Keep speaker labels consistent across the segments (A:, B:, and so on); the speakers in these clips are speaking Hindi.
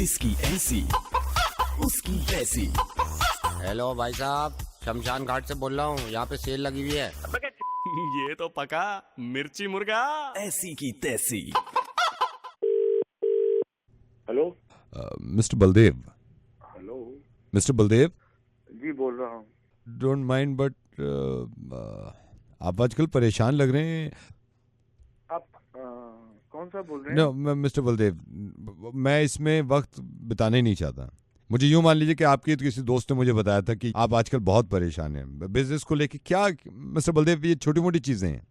A: इसकी ऐसी उसकी तैसी।
B: हेलो भाई साहब, शमशान घाट से बोल रहा हूँ। यहाँ पे सेल लगी हुई है।
C: ये तो पका मिर्ची मुर्गा।
A: ऐसी की तैसी।
D: Hello
E: mister Baldev.
D: Hello
E: mister Baldev,
D: जी बोल रहा हूँ।
E: डोंट माइंड बट आप आजकल परेशान लग रहे हैं।
D: आप कौन सा बोल रहे हैं?
E: नो मिस्टर बलदेव, मैं इसमें वक्त बिताने नहीं चाहता। मुझे यूं मान लीजिए कि आपके किसी दोस्त ने मुझे बताया था कि आप आजकल बहुत परेशान हैं बिजनेस को लेके। क्या मिस्टर बलदेव, ये छोटी मोटी चीज़ें हैं,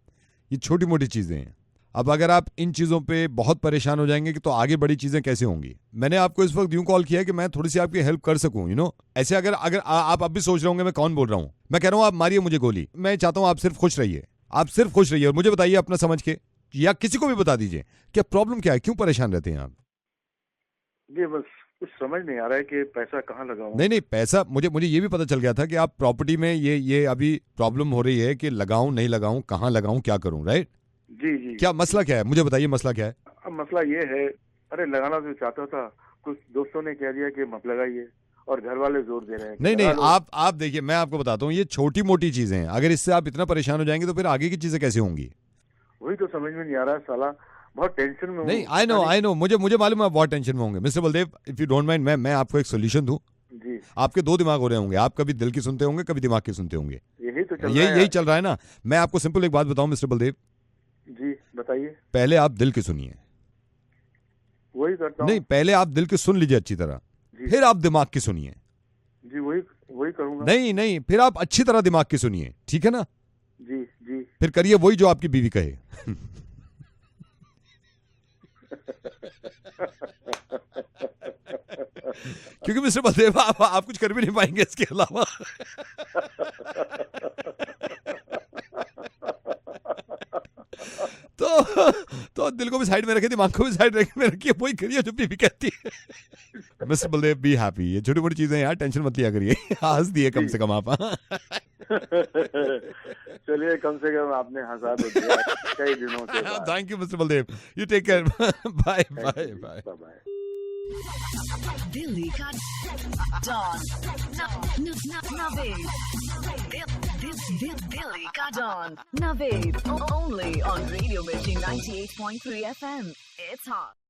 E: ये छोटी मोटी चीज़ें हैं। अब अगर आप इन चीज़ों पे बहुत परेशान हो जाएंगे कि तो आगे बड़ी चीज़ें कैसे होंगी। मैंने आपको इस वक्त यूं कॉल किया है कि मैं थोड़ी सी आपकी हेल्प कर सकूं, यू नो। ऐसे अगर अगर आप अब भी सोच रहे होंगे मैं कौन बोल रहा हूं, मैं कह रहा हूं आप मारिए मुझे गोली। मैं चाहता हूं आप सिर्फ खुश रहिए, आप सिर्फ खुश रहिए और मुझे बताइए अपना समझ के, या किसी को भी बता दीजिए क्या प्रॉब्लम क्या है, क्यों परेशान रहते हैं आप।
D: जी बस कुछ समझ नहीं आ रहा है कि पैसा कहाँ लगाऊं।
E: नहीं पैसा, मुझे ये भी पता चल गया था कि आप प्रॉपर्टी में ये अभी प्रॉब्लम हो रही है कि लगाऊं नहीं लगाऊं, कहाँ लगाऊं, क्या करूं, राइट?
D: जी जी।
E: क्या मसला क्या है, मुझे बताइए मसला क्या है।
D: अब मसला ये है, अरे लगाना तो चाहता था, कुछ दोस्तों ने कह दिया कि मत लगाइए और घर वाले जोर दे रहे हैं।
E: नहीं आप देखिए, मैं आपको बताता हूँ, ये छोटी मोटी चीजें हैं। अगर इससे आप इतना परेशान हो जाएंगे तो फिर आगे की चीजें कैसे होंगी।
D: वही तो समझ में नहीं आ रहा है साला, बहुत टेंशन में हूँ।
E: नहीं आई नो मुझे मालूम है आप बहुत टेंशन में होंगे। Mister Baldev, if you don't mind, मैं आपको एक सोल्यूशन दूं।
D: जी।
E: आपके दो दिमाग हो रहे होंगे, आप कभी दिल की सुनते होंगे, कभी दिमाग की सुनते होंगे।
D: यही तो चल रहा है।
E: यही चल रहा है ना। मैं आपको सिंपल एक बात बताऊं मिस्टर बलदेव।
D: जी बताइए।
E: पहले आप दिल की सुनिए।
D: वही करता हूँ।
E: नहीं, पहले आप दिल की सुन लीजिए अच्छी तरह, फिर आप दिमाग की सुनिए।
D: जी वही करूँगा।
E: नहीं, फिर आप अच्छी तरह दिमाग की सुनिए, ठीक है ना।
D: जी जी।
E: फिर करिए वही जो आपकी बीवी कहे। क्योंकि मिस्टर बलदेव आप कुछ कर भी नहीं पाएंगे इसके अलावा। तो दिल को भी साइड में रखिए, दिमाग को भी साइड में रखिए, वही करिए जो बीवी कहती है। Mister Baldev, be happy. ये छोटी मोटी चीजें यार, टेंशन मत लिया करिए। हंस दिए कम से कम आप।
D: चलिए कम से कम आपने हंसा तो दिया कई दिनों से।
E: Thank you mister Baldev, you take care. Bye bye bye
D: bye.
F: Delhi का डॉन नवेद। दिल्ली का don Naved, only on Radio Mirchi 98.3 FM. It's hot.